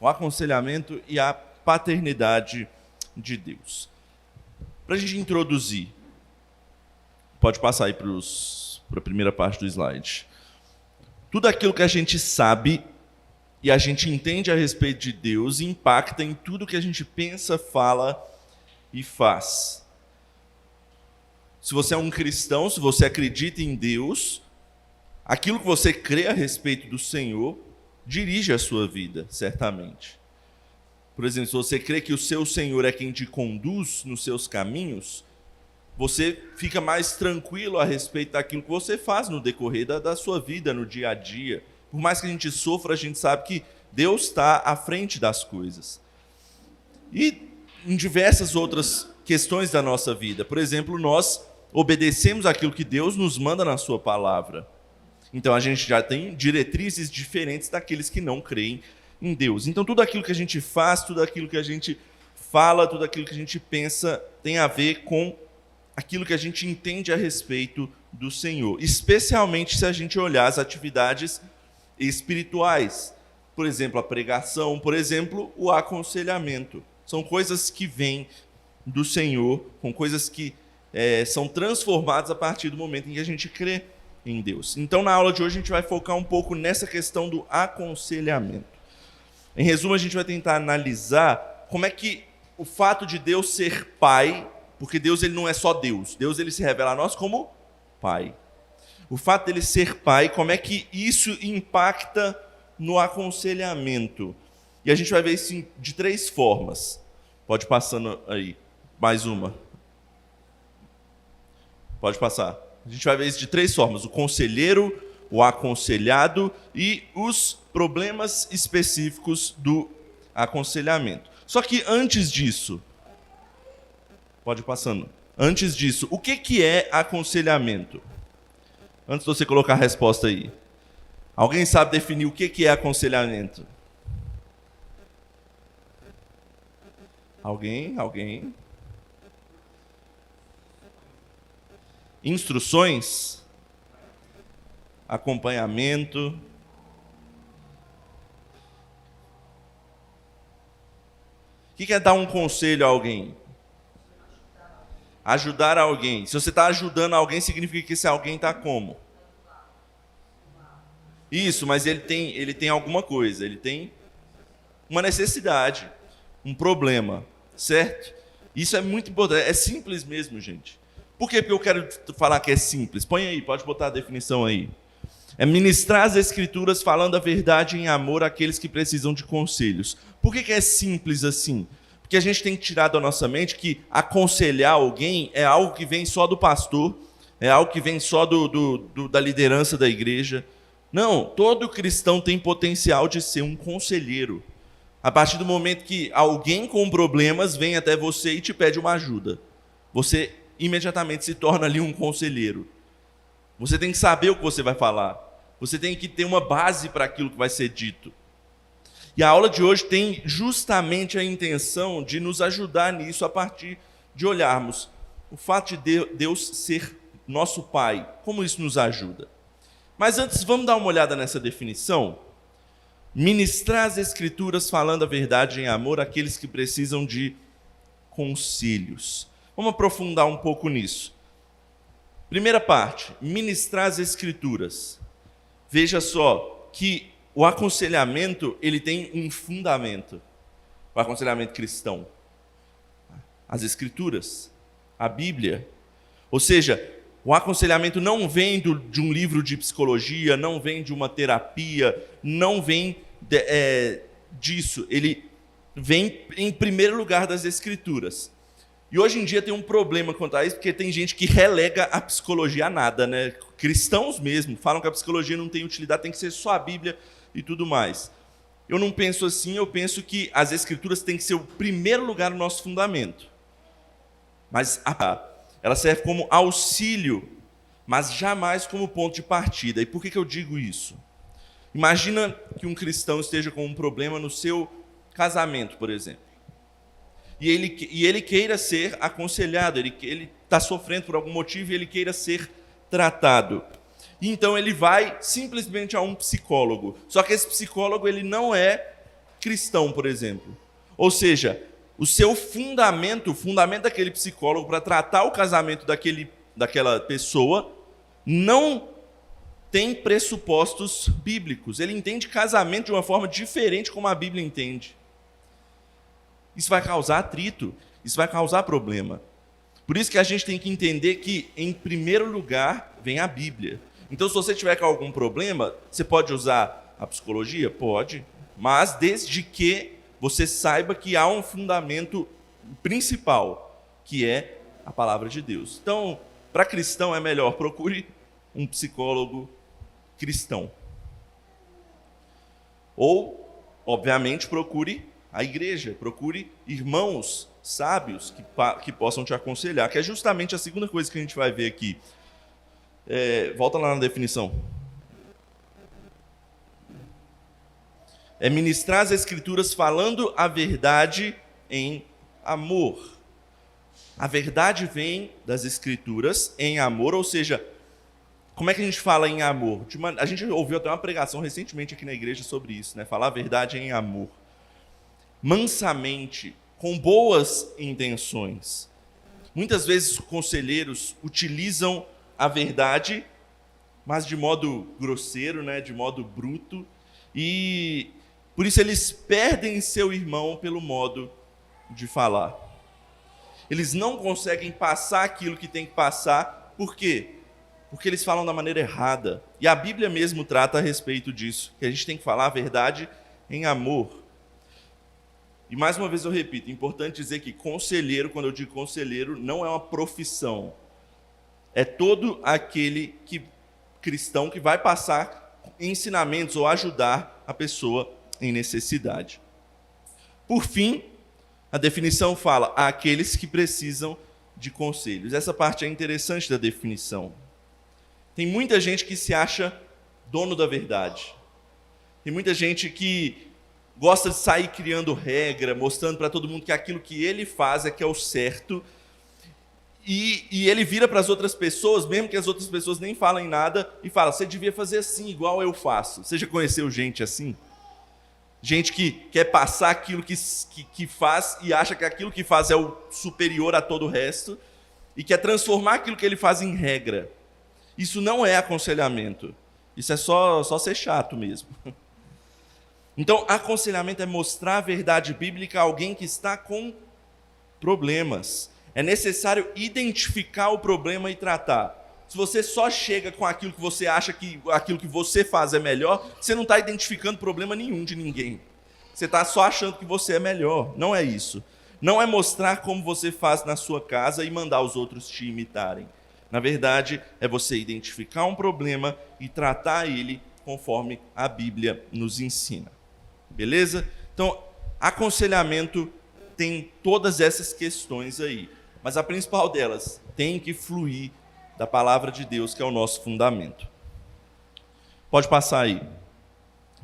o aconselhamento e a paternidade de Deus. Para a gente introduzir, pode passar aí para a primeira parte do slide. Tudo aquilo que a gente sabe e a gente entende a respeito de Deus impacta em tudo que a gente pensa, fala e faz. Se você é um cristão, se você acredita em Deus, aquilo que você crê a respeito do Senhor dirige a sua vida, certamente. Por exemplo, se você crê que o seu Senhor é quem te conduz nos seus caminhos, você fica mais tranquilo a respeito daquilo que você faz no decorrer da sua vida, no dia a dia. Por mais que a gente sofra, a gente sabe que Deus está à frente das coisas. E em diversas outras questões da nossa vida. Por exemplo, nós obedecemos aquilo que Deus nos manda na sua palavra. Então a gente já tem diretrizes diferentes daqueles que não creem em Deus. Então tudo aquilo que a gente faz, tudo aquilo que a gente fala, tudo aquilo que a gente pensa tem a ver com aquilo que a gente entende a respeito do Senhor. Especialmente se a gente olhar as atividades espirituais. Por exemplo, a pregação, por exemplo, o aconselhamento. São coisas que vêm do Senhor, com coisas que são transformadas a partir do momento em que a gente crê em Deus. Então, na aula de hoje, a gente vai focar um pouco nessa questão do aconselhamento. Em resumo, a gente vai tentar analisar como é que o fato de Deus ser Pai, porque Deus ele não é só Deus, Deus ele se revela a nós como Pai. O fato dele ser Pai, como é que isso impacta no aconselhamento? E a gente vai ver isso de 3 formas. Pode passando aí, mais uma. Pode passar. A gente vai ver isso de 3 formas: o conselheiro, o aconselhado e os problemas específicos do aconselhamento. Só que antes disso, pode ir passando. Antes disso, o que é aconselhamento? Antes de você colocar a resposta aí. Alguém sabe definir o que é aconselhamento? Alguém? Instruções? Acompanhamento? O que é dar um conselho a alguém? Ajudar alguém. Se você está ajudando alguém, significa que esse alguém está como? Isso, mas ele tem alguma coisa, ele tem uma necessidade, um problema, certo? Isso é muito importante, é simples mesmo, gente. Por quê? Porque eu quero falar que é simples. Põe aí, pode botar a definição aí. É ministrar as escrituras falando a verdade em amor àqueles que precisam de conselhos. Por que é simples assim? Porque a gente tem que tirar da nossa mente que aconselhar alguém é algo que vem só do pastor, é algo que vem só da liderança da igreja. Não, todo cristão tem potencial de ser um conselheiro. A partir do momento que alguém com problemas vem até você e te pede uma ajuda, você imediatamente se torna ali um conselheiro. Você tem que saber o que você vai falar. Você tem que ter uma base para aquilo que vai ser dito. E a aula de hoje tem justamente a intenção de nos ajudar nisso a partir de olharmos o fato de Deus ser nosso Pai. Como isso nos ajuda? Mas antes, vamos dar uma olhada nessa definição? Ministrar as escrituras falando a verdade em amor àqueles que precisam de conselhos. Vamos aprofundar um pouco nisso. Primeira parte, ministrar as escrituras. Veja só que o aconselhamento ele tem um fundamento. O aconselhamento cristão. As escrituras, a Bíblia. Ou seja, o aconselhamento não vem de um livro de psicologia, não vem de uma terapia, não vem disso. Ele vem, em primeiro lugar, das Escrituras. E hoje em dia tem um problema quanto a isso, porque tem gente que relega a psicologia a nada, né? Cristãos mesmo falam que a psicologia não tem utilidade, tem que ser só a Bíblia e tudo mais. Eu não penso assim, eu penso que as Escrituras têm que ser o primeiro lugar no nosso fundamento. Mas ela serve como auxílio, mas jamais como ponto de partida. E por que eu digo isso? Imagina que um cristão esteja com um problema no seu casamento, por exemplo. E ele queira ser aconselhado, ele está sofrendo por algum motivo e ele queira ser tratado. Então ele vai simplesmente a um psicólogo. Só que esse psicólogo ele não é cristão, por exemplo. Ou seja, o seu fundamento, o fundamento daquele psicólogo para tratar o casamento daquela pessoa, não tem pressupostos bíblicos. Ele entende casamento de uma forma diferente como a Bíblia entende. Isso vai causar atrito, isso vai causar problema. Por isso que a gente tem que entender que, em primeiro lugar, vem a Bíblia. Então, se você tiver com algum problema, você pode usar a psicologia? Pode, mas desde que você saiba que há um fundamento principal, que é a palavra de Deus. Então, para cristão é melhor, procure um psicólogo cristão. Ou, obviamente, procure a igreja, procure irmãos sábios que possam te aconselhar, que é justamente a segunda coisa que a gente vai ver aqui. Volta lá na definição. É ministrar as Escrituras falando a verdade em amor. A verdade vem das Escrituras em amor, ou seja, como é que a gente fala em amor? A gente ouviu até uma pregação recentemente aqui na igreja sobre isso, né? Falar a verdade em amor. Mansamente, com boas intenções. Muitas vezes conselheiros utilizam a verdade, mas de modo grosseiro, né? De modo bruto, e por isso eles perdem seu irmão pelo modo de falar. Eles não conseguem passar aquilo que tem que passar. Por quê? Porque eles falam da maneira errada. E a Bíblia mesmo trata a respeito disso, que a gente tem que falar a verdade em amor. E mais uma vez eu repito, é importante dizer que conselheiro, quando eu digo conselheiro, não é uma profissão. É todo aquele cristão que vai passar ensinamentos ou ajudar a pessoa em necessidade. Por fim, a definição fala aqueles que precisam de conselhos. Essa parte é interessante da definição. Tem muita gente que se acha dono da verdade. Tem muita gente que gosta de sair criando regra, mostrando para todo mundo que aquilo que ele faz é que é o certo. E ele vira para as outras pessoas, mesmo que as outras pessoas nem falem nada, e fala, você devia fazer assim, igual eu faço. Você já conheceu gente assim? Gente que quer passar aquilo que faz e acha que aquilo que faz é o superior a todo o resto, e quer transformar aquilo que ele faz em regra. Isso não é aconselhamento. Isso é só ser chato mesmo. Então, aconselhamento é mostrar a verdade bíblica a alguém que está com problemas. É necessário identificar o problema e tratar. Se você só chega com aquilo que você acha que aquilo que você faz é melhor, você não está identificando problema nenhum de ninguém. Você está só achando que você é melhor. Não é isso. Não é mostrar como você faz na sua casa e mandar os outros te imitarem. Na verdade, é você identificar um problema e tratar ele conforme a Bíblia nos ensina. Beleza? Então, aconselhamento tem todas essas questões aí. Mas a principal delas tem que fluir da palavra de Deus, que é o nosso fundamento. Pode passar aí.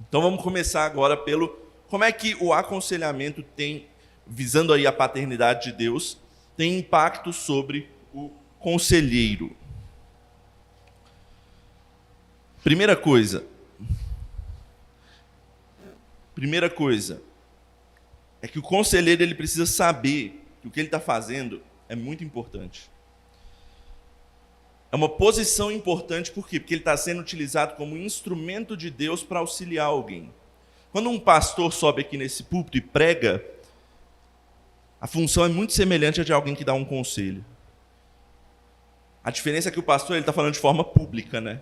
Então vamos começar agora pelo como é que o aconselhamento tem, visando aí a paternidade de Deus, tem impacto sobre o conselheiro. Primeira coisa é que o conselheiro ele precisa saber que o que ele está fazendo é muito importante. É uma posição importante, por quê? Porque ele está sendo utilizado como instrumento de Deus para auxiliar alguém. Quando um pastor sobe aqui nesse púlpito e prega, a função é muito semelhante à de alguém que dá um conselho. A diferença é que o pastor está falando de forma pública, né?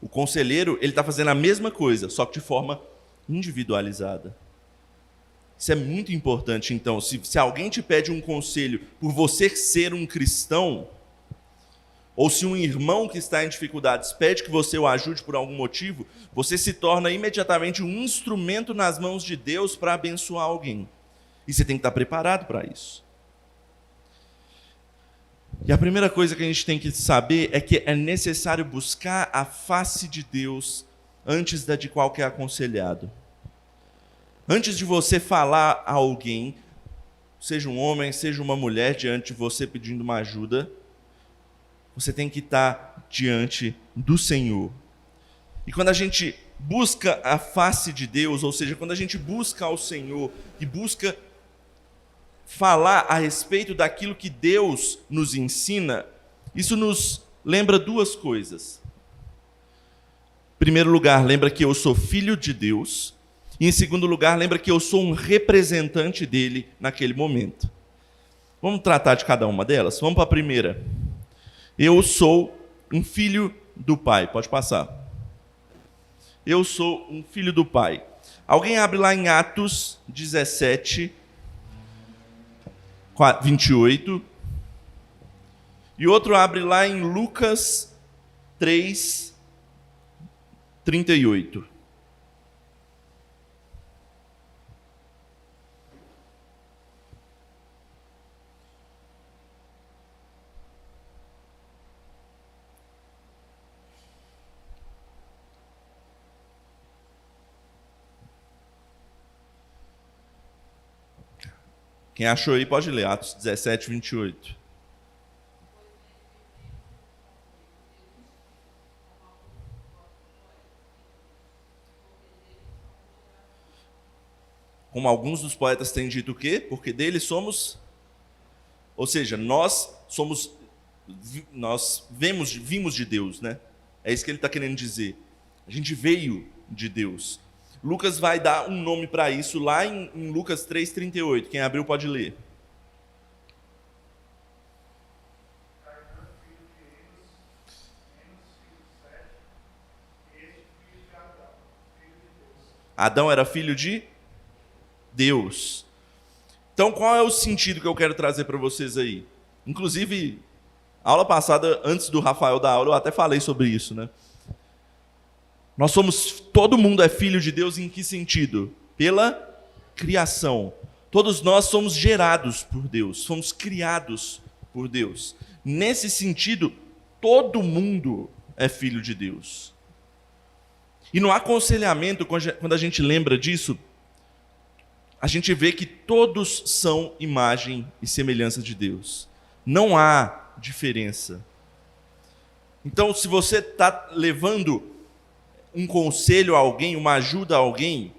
O conselheiro ele está fazendo a mesma coisa, só que de forma individualizada. Isso é muito importante, então. Se alguém te pede um conselho por você ser um cristão, ou se um irmão que está em dificuldades pede que você o ajude por algum motivo, você se torna imediatamente um instrumento nas mãos de Deus para abençoar alguém. E você tem que estar preparado para isso. E a primeira coisa que a gente tem que saber é que é necessário buscar a face de Deus antes da de qualquer aconselhado. Antes de você falar a alguém, seja um homem, seja uma mulher, diante de você pedindo uma ajuda, você tem que estar diante do Senhor. E quando a gente busca a face de Deus, ou seja, quando a gente busca ao Senhor e busca falar a respeito daquilo que Deus nos ensina, isso nos lembra duas coisas. Em primeiro lugar, lembra que eu sou filho de Deus. E em segundo lugar, lembra que eu sou um representante dele naquele momento. Vamos tratar de cada uma delas? Vamos para a primeira. Eu sou um filho do Pai. Pode passar. Eu sou um filho do Pai. Alguém abre lá em Atos 17, 28. E outro abre lá em Lucas 3, 38. Quem achou aí pode ler, Atos 17, 28. Como alguns dos poetas têm dito o quê? Porque dele somos... Ou seja, nós vimos de Deus, né? É isso que ele está querendo dizer. A gente veio de Deus. Lucas vai dar um nome para isso lá em Lucas 3,38. Quem abriu pode ler. Adão era filho de Deus. Então, qual é o sentido que eu quero trazer para vocês aí? Inclusive, aula passada, antes do Rafael dar aula, eu até falei sobre isso, né? Todo mundo é filho de Deus em que sentido? Pela criação. Todos nós somos gerados por Deus, somos criados por Deus. Nesse sentido, todo mundo é filho de Deus. E no aconselhamento, quando a gente lembra disso, a gente vê que todos são imagem e semelhança de Deus. Não há diferença. Então, se você está levando um conselho a alguém, uma ajuda a alguém,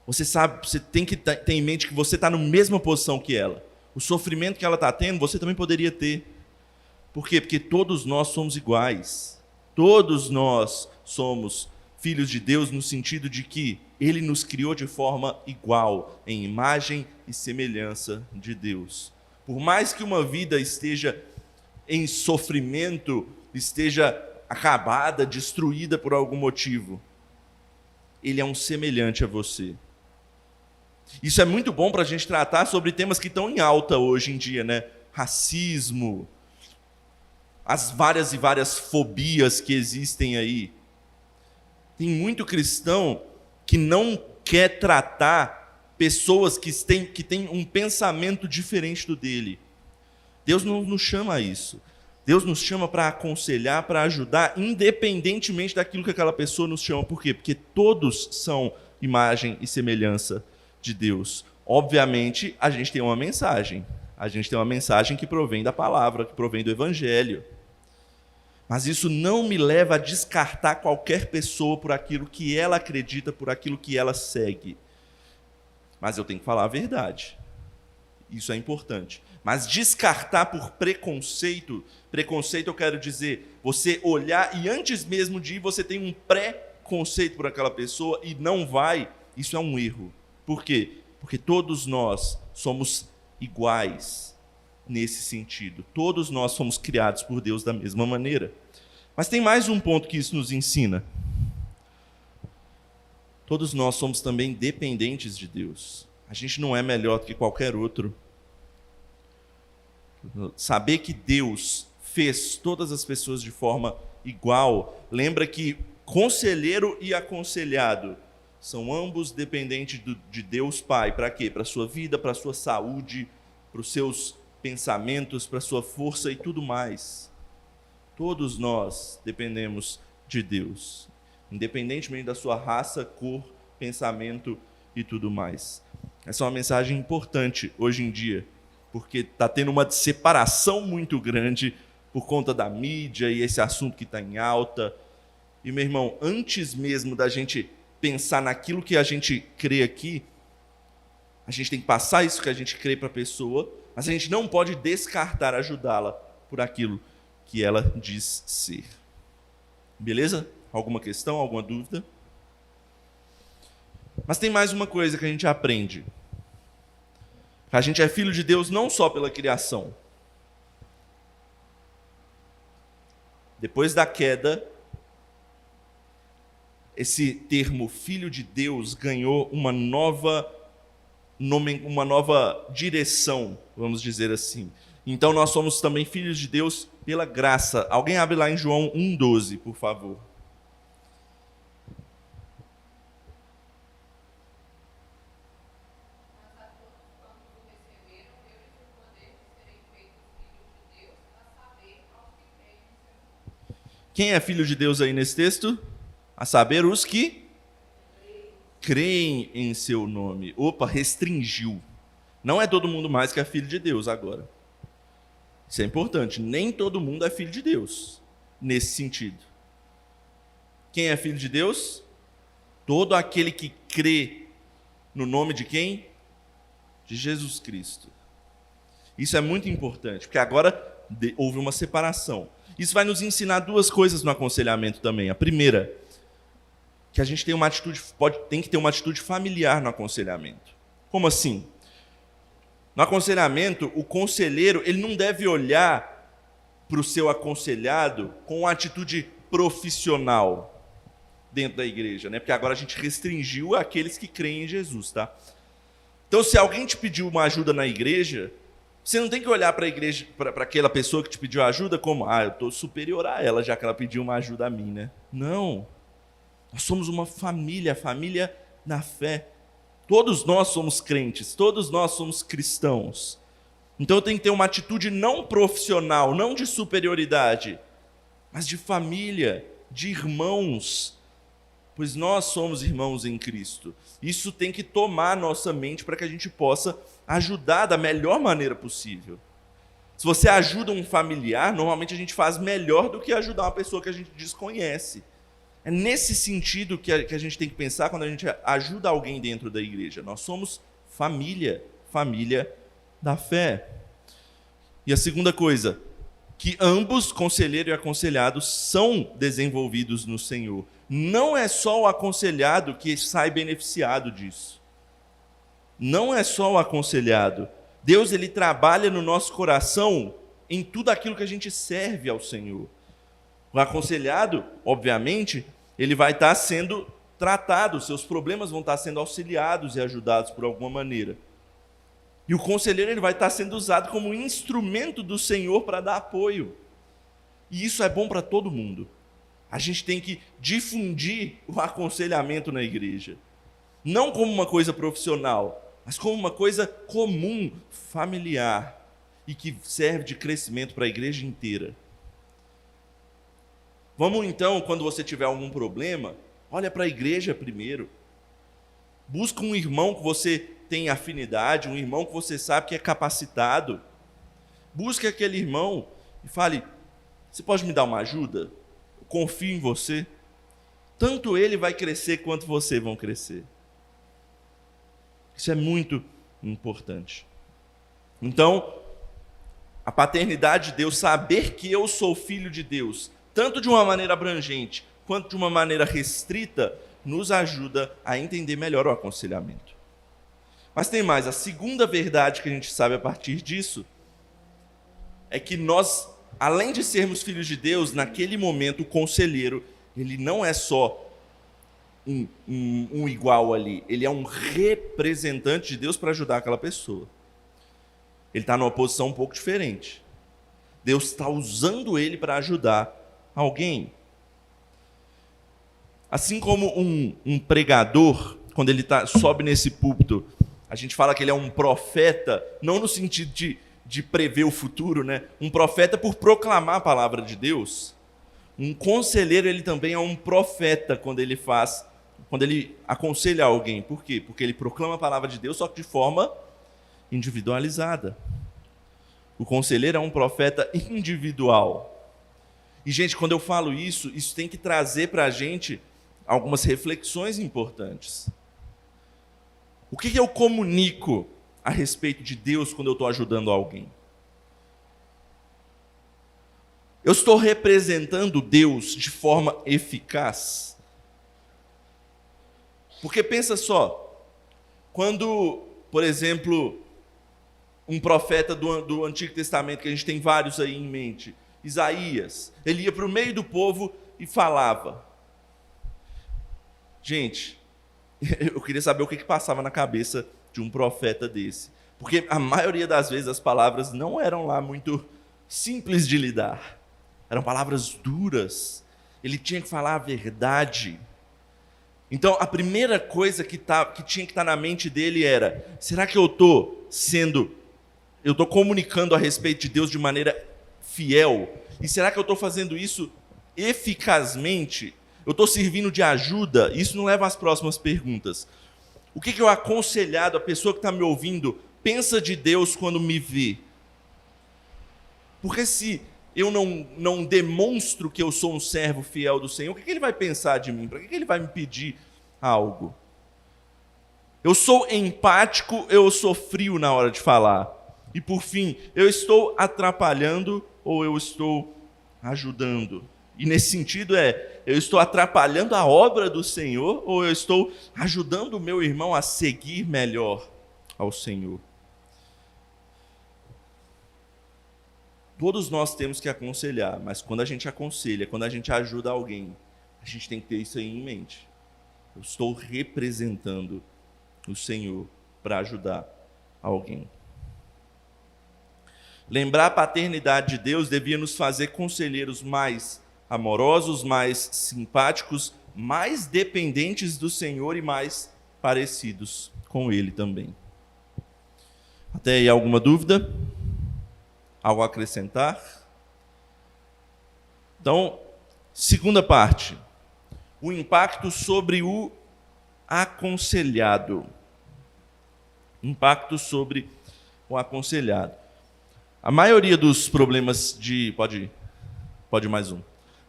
você tem que ter em mente que você está na mesma posição que ela. O sofrimento que ela está tendo, você também poderia ter. Por quê? Porque todos nós somos iguais. Todos nós somos filhos de Deus no sentido de que Ele nos criou de forma igual, em imagem e semelhança de Deus. Por mais que uma vida esteja em sofrimento, esteja acabada, destruída por algum motivo, Ele é um semelhante a você. Isso é muito bom para a gente tratar sobre temas que estão em alta hoje em dia, né? Racismo, as várias e várias fobias que existem aí. Tem muito cristão que não quer tratar pessoas que têm um pensamento diferente do dele. Deus não nos chama a isso. Deus nos chama para aconselhar, para ajudar, independentemente daquilo que aquela pessoa nos chama. Por quê? Porque todos são imagem e semelhança de Deus. Obviamente, a gente tem uma mensagem. A gente tem uma mensagem que provém da palavra, que provém do Evangelho. Mas isso não me leva a descartar qualquer pessoa por aquilo que ela acredita, por aquilo que ela segue. Mas eu tenho que falar a verdade. Isso é importante. Mas descartar por preconceito eu quero dizer, você olhar e antes mesmo de ir, você tem um pré-conceito por aquela pessoa e não vai, isso é um erro. Por quê? Porque todos nós somos iguais nesse sentido. Todos nós somos criados por Deus da mesma maneira. Mas tem mais um ponto que isso nos ensina. Todos nós somos também dependentes de Deus. A gente não é melhor do que qualquer outro. Saber que Deus fez todas as pessoas de forma igual, lembra que conselheiro e aconselhado são ambos dependentes de Deus Pai. Para quê? Para a sua vida, para a sua saúde, para os seus pensamentos, para a sua força e tudo mais. Todos nós dependemos de Deus, independentemente da sua raça, cor, pensamento e tudo mais. Essa é uma mensagem importante hoje em dia, porque está tendo uma separação muito grande por conta da mídia e esse assunto que está em alta. E, meu irmão, antes mesmo da gente pensar naquilo que a gente crê aqui, a gente tem que passar isso que a gente crê para a pessoa, mas a gente não pode descartar ajudá-la por aquilo que ela diz ser. Beleza? Alguma questão, alguma dúvida? Mas tem mais uma coisa que a gente aprende. A gente é filho de Deus não só pela criação. Depois da queda, esse termo filho de Deus ganhou uma nova direção, vamos dizer assim. Então nós somos também filhos de Deus pela graça. Alguém abre lá em João 1,12, por favor. Quem é filho de Deus aí nesse texto? A saber, os que creem em seu nome. Opa, restringiu. Não é todo mundo mais que é filho de Deus agora. Isso é importante. Nem todo mundo é filho de Deus, nesse sentido. Quem é filho de Deus? Todo aquele que crê no nome de quem? De Jesus Cristo. Isso é muito importante, porque agora houve uma separação. Isso vai nos ensinar duas coisas no aconselhamento também. A primeira, que a gente tem que ter uma atitude familiar no aconselhamento. Como assim? No aconselhamento, o conselheiro ele não deve olhar para o seu aconselhado com uma atitude profissional dentro da igreja, né? Porque agora a gente restringiu aqueles que creem em Jesus, tá? Então, se alguém te pediu uma ajuda na igreja, você não tem que olhar para a igreja, para aquela pessoa que te pediu ajuda como, eu estou superior a ela, já que ela pediu uma ajuda a mim, né? Não. Nós somos uma família na fé. Todos nós somos crentes, todos nós somos cristãos. Então eu tenho que ter uma atitude não profissional, não de superioridade, mas de família, de irmãos, pois nós somos irmãos em Cristo. Isso tem que tomar nossa mente para que a gente possa ajudar da melhor maneira possível. Se você ajuda um familiar, normalmente a gente faz melhor do que ajudar uma pessoa que a gente desconhece. É nesse sentido que a gente tem que pensar quando a gente ajuda alguém dentro da igreja. Nós somos família da fé. E a segunda coisa, que ambos, conselheiro e aconselhado, são desenvolvidos no Senhor. Não é só o aconselhado que sai beneficiado disso. Não é só o aconselhado. Deus ele trabalha no nosso coração em tudo aquilo que a gente serve ao Senhor. O aconselhado, obviamente, ele vai estar sendo tratado, seus problemas vão estar sendo auxiliados e ajudados por alguma maneira. E o conselheiro ele vai estar sendo usado como instrumento do Senhor para dar apoio. E isso é bom para todo mundo. A gente tem que difundir o aconselhamento na igreja. Não como uma coisa profissional, mas como uma coisa comum, familiar, e que serve de crescimento para a igreja inteira. Vamos então, quando você tiver algum problema, olha para a igreja primeiro. Busca um irmão que você tem afinidade, um irmão que você sabe que é capacitado. Busque aquele irmão e fale, você pode me dar uma ajuda? Eu confio em você. Tanto ele vai crescer quanto você vão crescer. Isso é muito importante. Então, a paternidade de Deus, saber que eu sou filho de Deus, tanto de uma maneira abrangente quanto de uma maneira restrita, nos ajuda a entender melhor o aconselhamento. Mas tem mais, a segunda verdade que a gente sabe a partir disso é que nós, além de sermos filhos de Deus, naquele momento o conselheiro, ele não é só um igual ali, ele é um representante de Deus para ajudar aquela pessoa. Ele está numa posição um pouco diferente. Deus está usando ele para ajudar alguém. Assim como um pregador, quando ele sobe nesse púlpito, a gente fala que ele é um profeta, não no sentido de prever o futuro, né? Um profeta por proclamar a palavra de Deus. Um conselheiro, ele também é um profeta quando ele aconselha alguém. Por quê? Porque ele proclama a palavra de Deus, só que de forma individualizada. O conselheiro é um profeta individual. E, gente, quando eu falo isso, isso tem que trazer para a gente algumas reflexões importantes. O que eu comunico a respeito de Deus quando eu estou ajudando alguém? Eu estou representando Deus de forma eficaz? Porque pensa só, quando, por exemplo, um profeta do Antigo Testamento, que a gente tem vários aí em mente, Isaías, ele ia para o meio do povo e falava. Gente, eu queria saber o que passava na cabeça de um profeta desse. Porque a maioria das vezes as palavras não eram lá muito simples de lidar. Eram palavras duras. Ele tinha que falar a verdade. Então, a primeira coisa que tinha que estar na mente dele era: será que eu estou comunicando a respeito de Deus de maneira fiel? E será que eu estou fazendo isso eficazmente? Eu estou servindo de ajuda? Isso não leva às próximas perguntas. O que eu aconselhado a pessoa que está me ouvindo pensa de Deus quando me vê? Porque se eu não demonstro que eu sou um servo fiel do Senhor, o que ele vai pensar de mim? Para que ele vai me pedir algo? Eu sou empático, eu sou frio na hora de falar. E por fim, eu estou atrapalhando ou eu estou ajudando? E nesse sentido eu estou atrapalhando a obra do Senhor ou eu estou ajudando o meu irmão a seguir melhor ao Senhor? Todos nós temos que aconselhar, mas quando a gente aconselha, quando a gente ajuda alguém, a gente tem que ter isso aí em mente. Eu estou representando o Senhor para ajudar alguém. Lembrar a paternidade de Deus devia nos fazer conselheiros mais amorosos, mais simpáticos, mais dependentes do Senhor e mais parecidos com Ele também. Até aí, alguma dúvida? Algo a acrescentar? Então, segunda parte. O impacto sobre o aconselhado. Impacto sobre o aconselhado. A maioria dos problemas de... Pode ir mais um.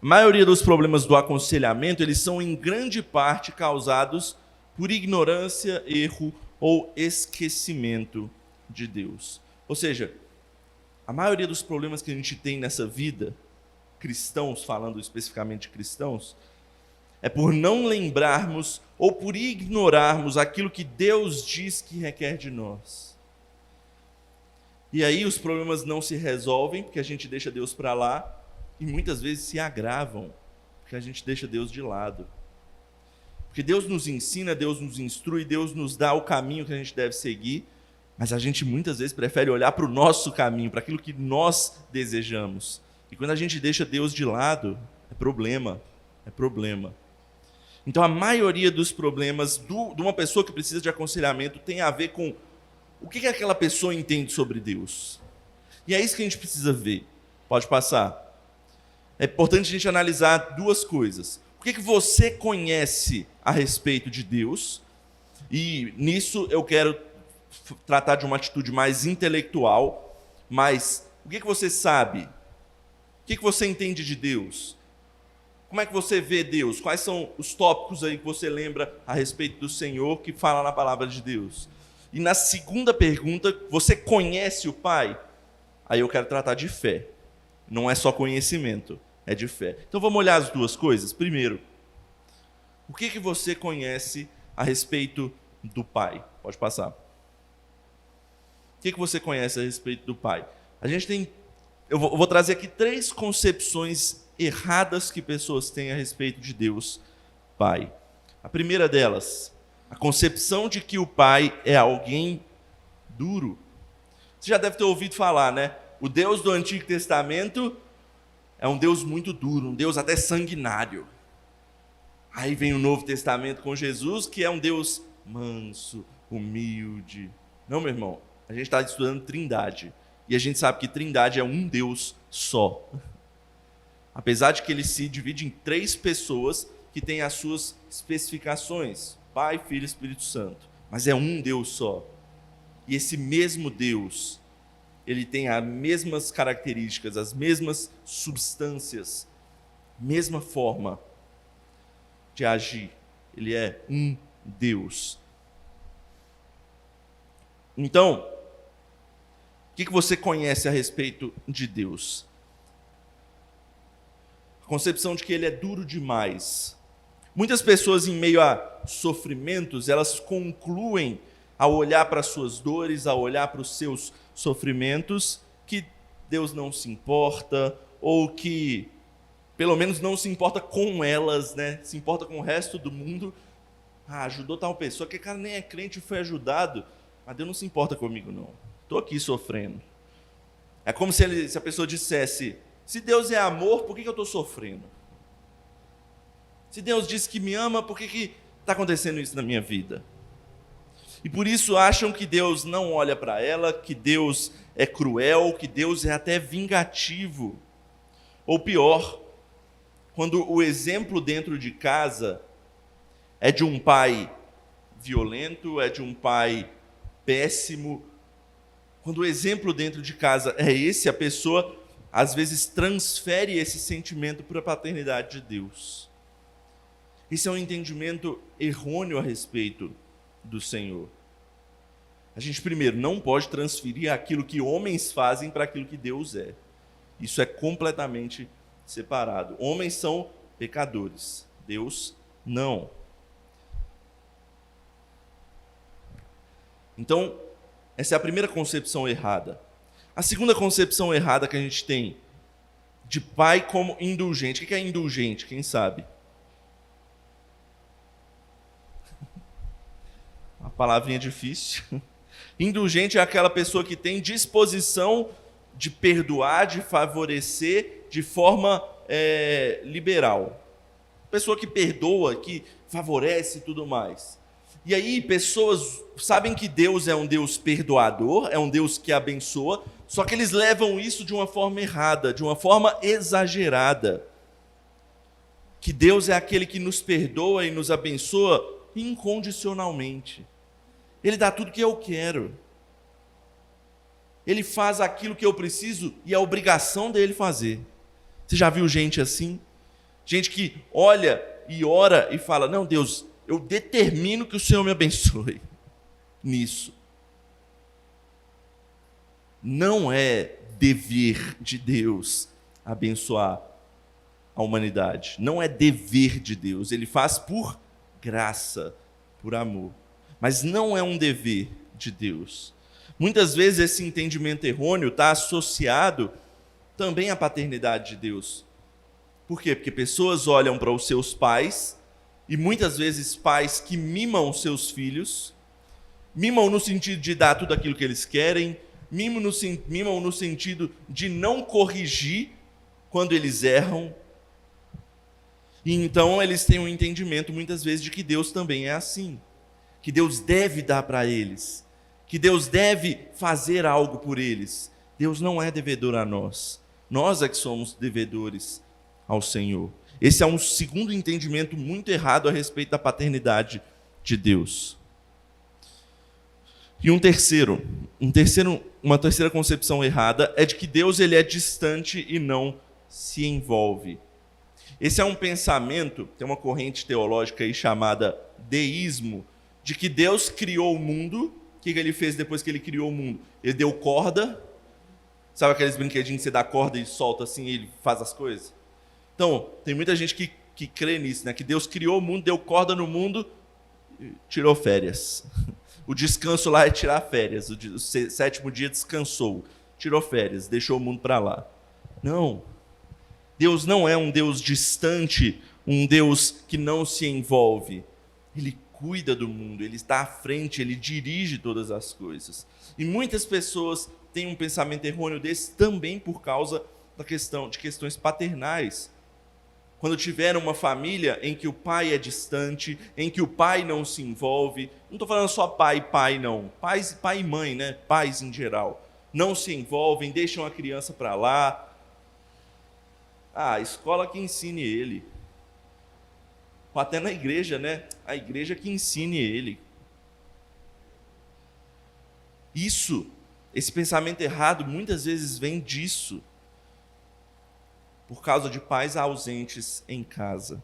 A maioria dos problemas do aconselhamento, eles são em grande parte causados por ignorância, erro ou esquecimento de Deus. Ou seja, a maioria dos problemas que a gente tem nessa vida, cristãos, falando especificamente de cristãos, é por não lembrarmos ou por ignorarmos aquilo que Deus diz que requer de nós. E aí os problemas não se resolvem porque a gente deixa Deus para lá e muitas vezes se agravam porque a gente deixa Deus de lado. Porque Deus nos ensina, Deus nos instrui, Deus nos dá o caminho que a gente deve seguir, mas a gente muitas vezes prefere olhar para o nosso caminho, para aquilo que nós desejamos. E quando a gente deixa Deus de lado, é problema. Então a maioria dos problemas de uma pessoa que precisa de aconselhamento tem a ver com o que aquela pessoa entende sobre Deus. E é isso que a gente precisa ver. Pode passar. É importante a gente analisar duas coisas. O que você conhece a respeito de Deus? E nisso eu quero tratar de uma atitude mais intelectual, mas o que você sabe? O que você entende de Deus? Como é que você vê Deus? Quais são os tópicos aí que você lembra a respeito do Senhor que fala na palavra de Deus? E na segunda pergunta, você conhece o Pai? Aí eu quero tratar de fé. Não é só conhecimento, é de fé. Então vamos olhar as duas coisas. Primeiro, o que você conhece a respeito do Pai? Pode passar. O que você conhece a respeito do Pai? Eu vou trazer aqui 3 concepções erradas que pessoas têm a respeito de Deus Pai. A primeira delas, a concepção de que o Pai é alguém duro. Você já deve ter ouvido falar, né? O Deus do Antigo Testamento é um Deus muito duro, um Deus até sanguinário. Aí vem o Novo Testamento com Jesus, que é um Deus manso, humilde. Não, meu irmão, a gente está estudando Trindade. E a gente sabe que Trindade é um Deus só. Apesar de que ele se divide em 3 pessoas que têm as suas especificações. Pai, Filho e Espírito Santo. Mas é um Deus só. E esse mesmo Deus, ele tem as mesmas características, as mesmas substâncias. mesma forma de agir. Ele é um Deus. Então, o que você conhece a respeito de Deus? A concepção de que ele é duro demais. Muitas pessoas, em meio a sofrimentos, elas concluem, ao olhar para as suas dores, ao olhar para os seus sofrimentos, que Deus não se importa, ou que, pelo menos, não se importa com elas, né? Se importa com o resto do mundo. Ajudou tal pessoa, que cara nem é crente e foi ajudado, mas Deus não se importa comigo, não. Estou aqui sofrendo. É como se a pessoa dissesse: se Deus é amor, por que eu estou sofrendo? Se Deus diz que me ama, por que está acontecendo isso na minha vida? E por isso acham que Deus não olha para ela, que Deus é cruel, que Deus é até vingativo. Ou pior, quando o exemplo dentro de casa é de um pai violento, é de um pai péssimo. Quando o exemplo dentro de casa é esse, a pessoa às vezes transfere esse sentimento para a paternidade de Deus. Esse é um entendimento errôneo a respeito do Senhor. A gente, primeiro, não pode transferir aquilo que homens fazem para aquilo que Deus é. Isso é completamente separado. Homens são pecadores, Deus não. Então, essa é a primeira concepção errada. A segunda concepção errada que a gente tem de pai como indulgente. O que é indulgente? Quem sabe? A palavrinha difícil. Indulgente é aquela pessoa que tem disposição de perdoar, de favorecer de forma liberal. Pessoa que perdoa, que favorece e tudo mais. E aí pessoas sabem que Deus é um Deus perdoador, é um Deus que abençoa, só que eles levam isso de uma forma errada, de uma forma exagerada. Que Deus é aquele que nos perdoa e nos abençoa incondicionalmente. Ele dá tudo que eu quero. Ele faz aquilo que eu preciso e é obrigação dele fazer. Você já viu gente assim? Gente que olha e ora e fala: não, Deus, eu determino que o Senhor me abençoe nisso. Não é dever de Deus abençoar a humanidade. Não é dever de Deus. Ele faz por graça, por amor. Mas não é um dever de Deus. Muitas vezes esse entendimento errôneo está associado também à paternidade de Deus. Por quê? Porque pessoas olham para os seus pais, e muitas vezes pais que mimam seus filhos, mimam no sentido de dar tudo aquilo que eles querem, mimam no sentido de não corrigir quando eles erram. E então eles têm um entendimento muitas vezes de que Deus também é assim, que Deus deve dar para eles, que Deus deve fazer algo por eles. Deus não é devedor a nós, nós é que somos devedores ao Senhor. Esse é um segundo entendimento muito errado a respeito da paternidade de Deus. E uma terceira concepção errada é de que Deus ele é distante e não se envolve. Esse é um pensamento, tem uma corrente teológica aí chamada deísmo, de que Deus criou o mundo. O que ele fez depois que ele criou o mundo? Ele deu corda. Sabe aqueles brinquedinhos que você dá corda e solta assim e ele faz as coisas? Então, tem muita gente que crê nisso, né? Que Deus criou o mundo, deu corda no mundo, tirou férias. O descanso lá é tirar férias. O sétimo dia descansou, tirou férias, deixou o mundo para lá. Não. Deus não é um Deus distante, um Deus que não se envolve. Ele cuida do mundo, ele está à frente, ele dirige todas as coisas. E muitas pessoas têm um pensamento errôneo desse também por causa de questões paternais. Quando tiver uma família em que o pai é distante, em que o pai não se envolve, não estou falando só pai não, pai e mãe, né? Pais em geral, não se envolvem, deixam a criança para lá. A escola que ensine ele. Até na igreja, né? A igreja que ensine ele. Esse pensamento errado, muitas vezes vem disso. por causa de pais ausentes em casa.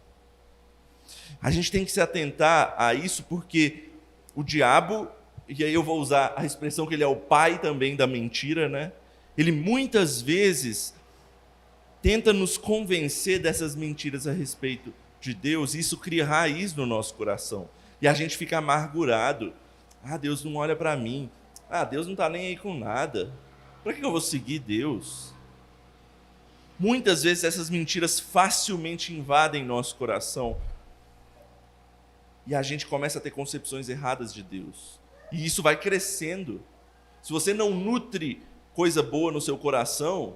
A gente tem que se atentar a isso porque o diabo, e aí eu vou usar a expressão que ele é o pai também da mentira, né? Ele muitas vezes tenta nos convencer dessas mentiras a respeito de Deus, e isso cria raiz no nosso coração. E a gente fica amargurado. Ah, Deus não olha para mim. Ah, Deus não está nem aí com nada. Para que eu vou seguir Deus? Muitas vezes essas mentiras facilmente invadem nosso coração e a gente começa a ter concepções erradas de Deus. E isso vai crescendo. Se você não nutre coisa boa no seu coração,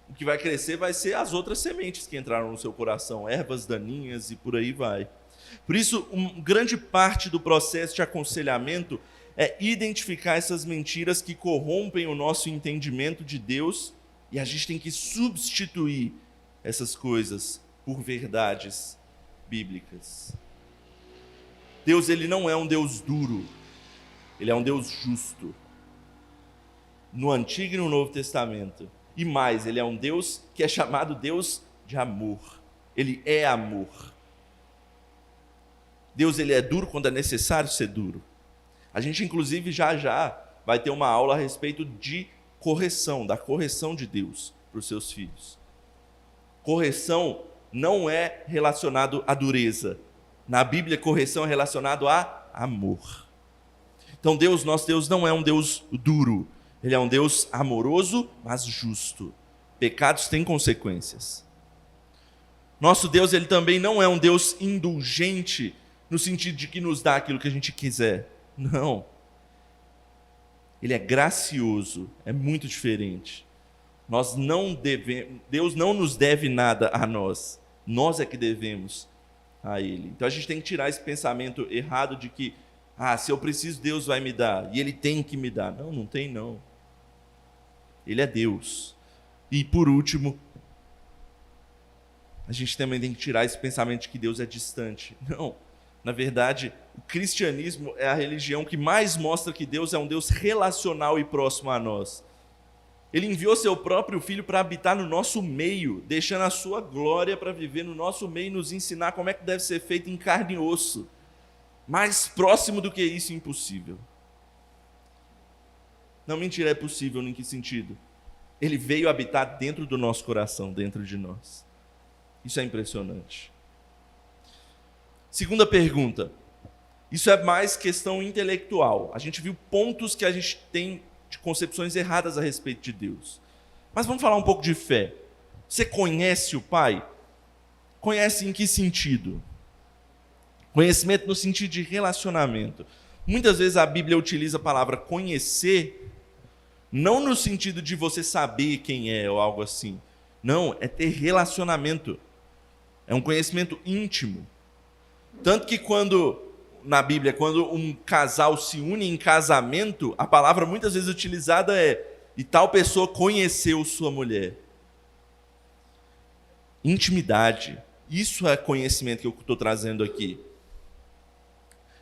o que vai crescer vai ser as outras sementes que entraram no seu coração, ervas daninhas e por aí vai. Por isso, grande parte do processo de aconselhamento é identificar essas mentiras que corrompem o nosso entendimento de Deus, e a gente tem que substituir essas coisas por verdades bíblicas. Deus, ele não é um Deus duro, ele é um Deus justo. No Antigo e no Novo Testamento. E mais, ele é um Deus que é chamado Deus de amor. Ele é amor. Deus, ele é duro quando é necessário ser duro. A gente, inclusive, já vai ter uma aula a respeito de correção, da correção de Deus para os seus filhos. Correção não é relacionado à dureza. Na Bíblia, correção é relacionado a amor. Então, Deus, nosso Deus, não é um Deus duro. Ele é um Deus amoroso, mas justo. Pecados têm consequências. Nosso Deus, ele também não é um Deus indulgente, no sentido de que nos dá aquilo que a gente quiser. Não. Ele é gracioso, é muito diferente. Deus não nos deve nada a nós. Nós é que devemos a Ele. Então a gente tem que tirar esse pensamento errado de que, se eu preciso, Deus vai me dar, e Ele tem que me dar. Não, não tem não. Ele é Deus. E por último, a gente também tem que tirar esse pensamento de que Deus é distante. Não. Na verdade, o cristianismo é a religião que mais mostra que Deus é um Deus relacional e próximo a nós. Ele enviou seu próprio Filho para habitar no nosso meio, deixando a sua glória para viver no nosso meio e nos ensinar como é que deve ser feito em carne e osso. Mais próximo do que isso, impossível. Não, mentira, é possível, em que sentido? Ele veio habitar dentro do nosso coração, dentro de nós. Isso é impressionante. Segunda pergunta. Isso é mais questão intelectual. A gente viu pontos que a gente tem de concepções erradas a respeito de Deus. Mas vamos falar um pouco de fé. Você conhece o Pai? Conhece em que sentido? Conhecimento no sentido de relacionamento. Muitas vezes a Bíblia utiliza a palavra conhecer, não no sentido de você saber quem é ou algo assim. Não, é ter relacionamento. É um conhecimento íntimo. Tanto que na Bíblia, quando um casal se une em casamento, a palavra muitas vezes utilizada é: e tal pessoa conheceu sua mulher. Intimidade. Isso é conhecimento que eu estou trazendo aqui.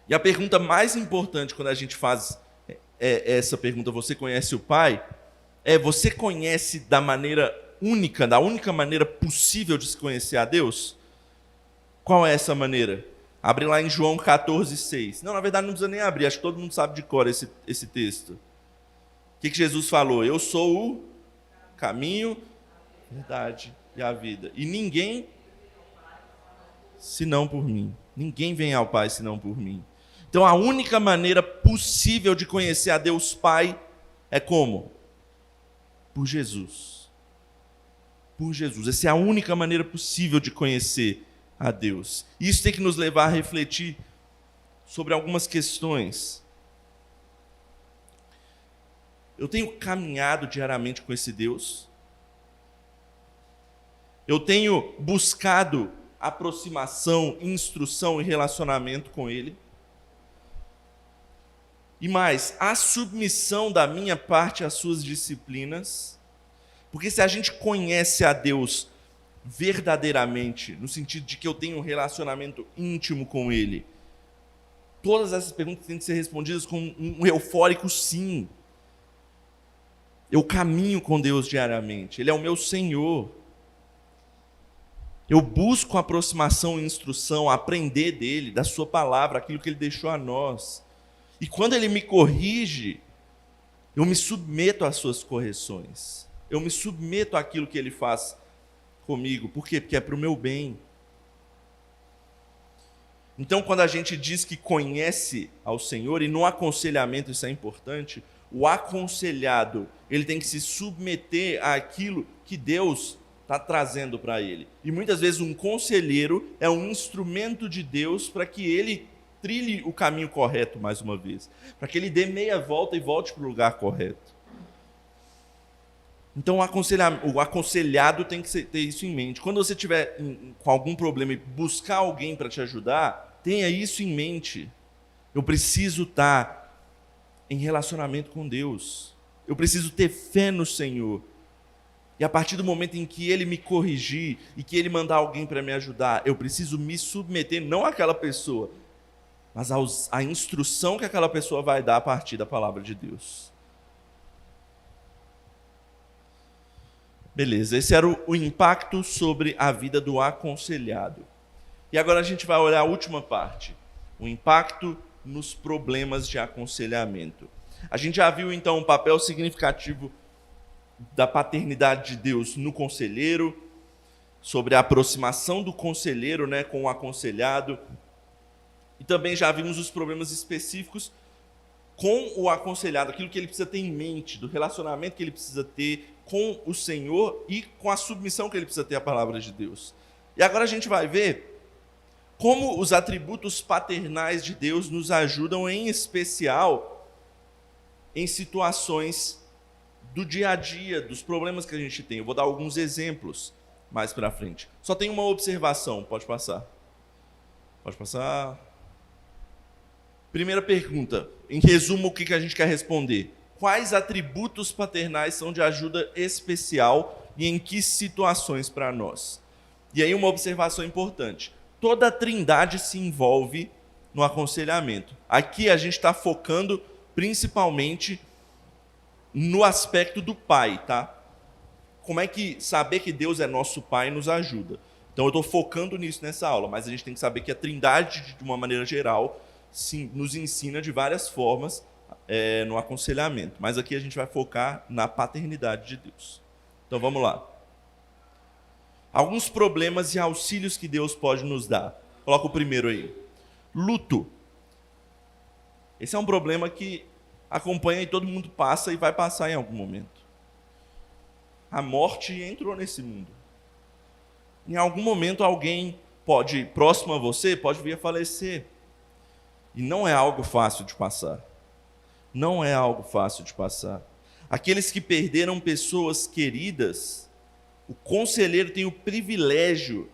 E a pergunta mais importante quando a gente faz essa pergunta, você conhece o Pai? Você conhece da maneira única, da única maneira possível de se conhecer a Deus? Qual é essa maneira? Abre lá em João 14:6. Não, na verdade não precisa nem abrir, acho que todo mundo sabe de cor esse texto. O que Jesus falou? Eu sou o caminho, verdade e a vida. E ninguém, senão por mim. Ninguém vem ao Pai, senão por mim. Então a única maneira possível de conhecer a Deus Pai é como? Por Jesus. Por Jesus. Essa é a única maneira possível de conhecer a Deus. Isso tem que nos levar a refletir sobre algumas questões. Eu tenho caminhado diariamente com esse Deus? Eu tenho buscado aproximação, instrução e relacionamento com Ele? E mais, a submissão da minha parte às suas disciplinas? Porque se a gente conhece a Deus verdadeiramente, no sentido de que eu tenho um relacionamento íntimo com Ele, todas essas perguntas têm que ser respondidas com um eufórico sim. Eu caminho com Deus diariamente, Ele é o meu Senhor. Eu busco aproximação e instrução, aprender dele, da sua palavra, aquilo que ele deixou a nós. E quando ele me corrige, eu me submeto às suas correções. Eu me submeto àquilo que ele faz comigo. Por quê? Porque é para o meu bem. Então, quando a gente diz que conhece ao Senhor, e no aconselhamento isso é importante, o aconselhado, ele tem que se submeter àquilo que Deus está trazendo para ele. E muitas vezes um conselheiro é um instrumento de Deus para que ele trilhe o caminho correto mais uma vez, para que ele dê meia volta e volte para o lugar correto. Então o aconselhado tem que ter isso em mente. Quando você tiver com algum problema e buscar alguém para te ajudar, tenha isso em mente. Eu preciso estar em relacionamento com Deus. Eu preciso ter fé no Senhor. E a partir do momento em que Ele me corrigir e que Ele mandar alguém para me ajudar, eu preciso me submeter não àquela pessoa, mas à instrução que aquela pessoa vai dar a partir da palavra de Deus. Beleza, esse era o impacto sobre a vida do aconselhado. E agora a gente vai olhar a última parte, o impacto nos problemas de aconselhamento. A gente já viu então um papel significativo da paternidade de Deus no conselheiro, sobre a aproximação do conselheiro, com o aconselhado. E também já vimos os problemas específicos com o aconselhado, aquilo que ele precisa ter em mente, do relacionamento que ele precisa ter com o Senhor e com a submissão que ele precisa ter à palavra de Deus. E agora a gente vai ver como os atributos paternais de Deus nos ajudam, em especial, em situações do dia a dia, dos problemas que a gente tem. Eu vou dar alguns exemplos mais para frente. Só tem uma observação, pode passar. Pode passar. Primeira pergunta, em resumo, o que a gente quer responder? Quais atributos paternais são de ajuda especial e em que situações para nós? E aí uma observação importante. Toda a trindade se envolve no aconselhamento. Aqui a gente está focando principalmente no aspecto do pai, tá? Como é que saber que Deus é nosso pai nos ajuda? Então eu estou focando nisso nessa aula, mas a gente tem que saber que a trindade, de uma maneira geral, sim, nos ensina de várias formas no aconselhamento. Mas aqui a gente vai focar na paternidade de Deus. Então vamos lá. Alguns problemas e auxílios que Deus pode nos dar. Coloca o primeiro aí. Luto. Esse é um problema que acompanha e todo mundo passa e vai passar em algum momento. A morte entrou nesse mundo. Em algum momento alguém próximo a você, pode vir a falecer. E não é algo fácil de passar. Não é algo fácil de passar. Aqueles que perderam pessoas queridas, o conselheiro tem o privilégio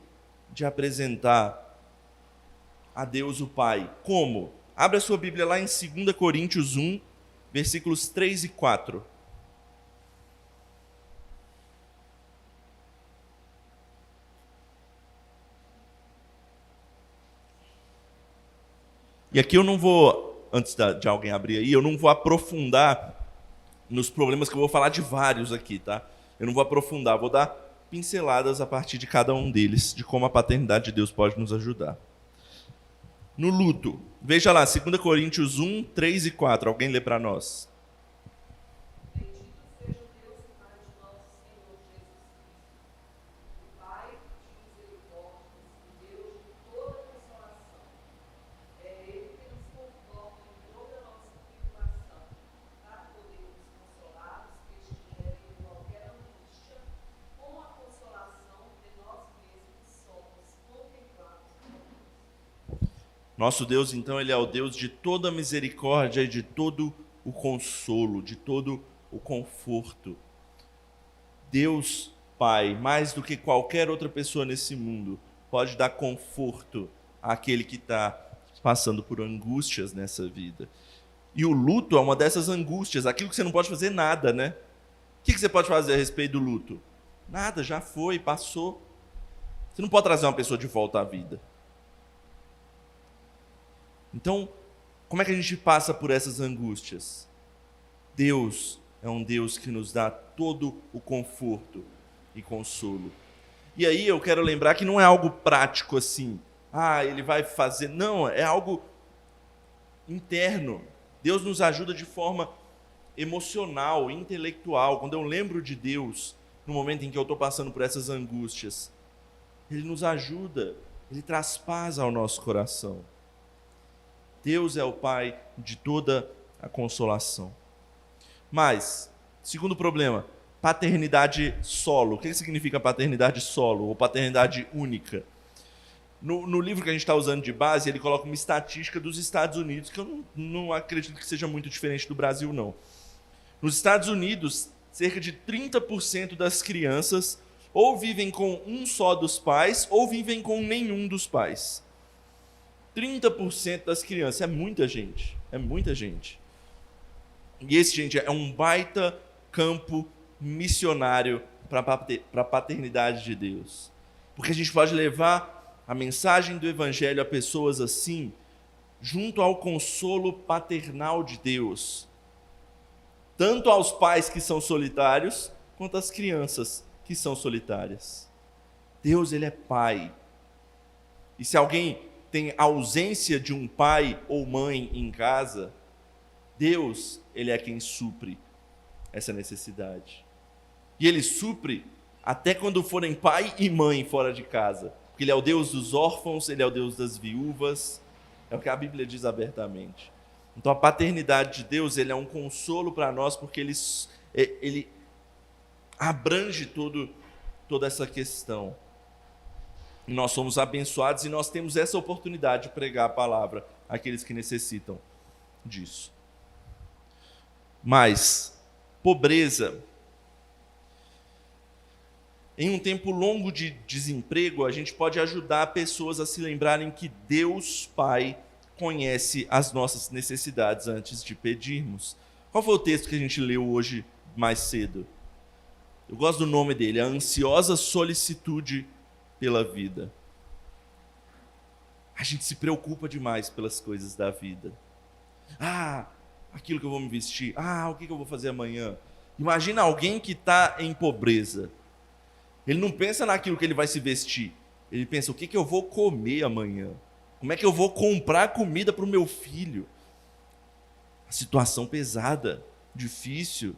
de apresentar a Deus o Pai. Como? Abra a sua Bíblia lá em 2 Coríntios 1, versículos 3 e 4. E aqui eu não vou, antes de alguém abrir aí, eu não vou aprofundar nos problemas, que eu vou falar de vários aqui, tá? Eu não vou aprofundar, vou dar pinceladas a partir de cada um deles, de como a paternidade de Deus pode nos ajudar. No luto, veja lá, 2 Coríntios 1, 3 e 4, alguém lê para nós. Nosso Deus, então, Ele é o Deus de toda misericórdia e de todo o consolo, de todo o conforto. Deus, Pai, mais do que qualquer outra pessoa nesse mundo, pode dar conforto àquele que está passando por angústias nessa vida. E o luto é uma dessas angústias, aquilo que você não pode fazer nada, né? O que você pode fazer a respeito do luto? Nada, já foi, passou. Você não pode trazer uma pessoa de volta à vida. Então, como é que a gente passa por essas angústias? Deus é um Deus que nos dá todo o conforto e consolo. E aí eu quero lembrar que não é algo prático assim. Ele vai fazer. Não, é algo interno. Deus nos ajuda de forma emocional, intelectual. Quando eu lembro de Deus, no momento em que eu estou passando por essas angústias, Ele nos ajuda, Ele traz paz ao nosso coração. Deus é o Pai de toda a consolação. Mas, segundo problema, paternidade solo. O que significa paternidade solo ou paternidade única? No livro que a gente está usando de base, ele coloca uma estatística dos Estados Unidos, que eu não acredito que seja muito diferente do Brasil, não. Nos Estados Unidos, cerca de 30% das crianças ou vivem com um só dos pais ou vivem com nenhum dos pais. 30% das crianças, é muita gente, é muita gente. E esse, gente, é um baita campo missionário para a paternidade de Deus. Porque a gente pode levar a mensagem do Evangelho a pessoas assim, junto ao consolo paternal de Deus. Tanto aos pais que são solitários, quanto às crianças que são solitárias. Deus, Ele é Pai. E se alguém tem ausência de um pai ou mãe em casa, Deus, Ele é quem supre essa necessidade. E Ele supre até quando forem pai e mãe fora de casa. Porque Ele é o Deus dos órfãos, Ele é o Deus das viúvas. É o que a Bíblia diz abertamente. Então a paternidade de Deus, Ele é um consolo para nós, porque Ele abrange toda essa questão. E nós somos abençoados e nós temos essa oportunidade de pregar a palavra àqueles que necessitam disso. Mas, pobreza. Em um tempo longo de desemprego, a gente pode ajudar pessoas a se lembrarem que Deus Pai conhece as nossas necessidades antes de pedirmos. Qual foi o texto que a gente leu hoje mais cedo? Eu gosto do nome dele, a ansiosa solicitude pela vida. A gente se preocupa demais pelas coisas da vida. Aquilo que eu vou me vestir. O que eu vou fazer amanhã? Imagina alguém que está em pobreza. Ele não pensa naquilo que ele vai se vestir. Ele pensa, o que eu vou comer amanhã? Como é que eu vou comprar comida para o meu filho? A situação pesada, difícil.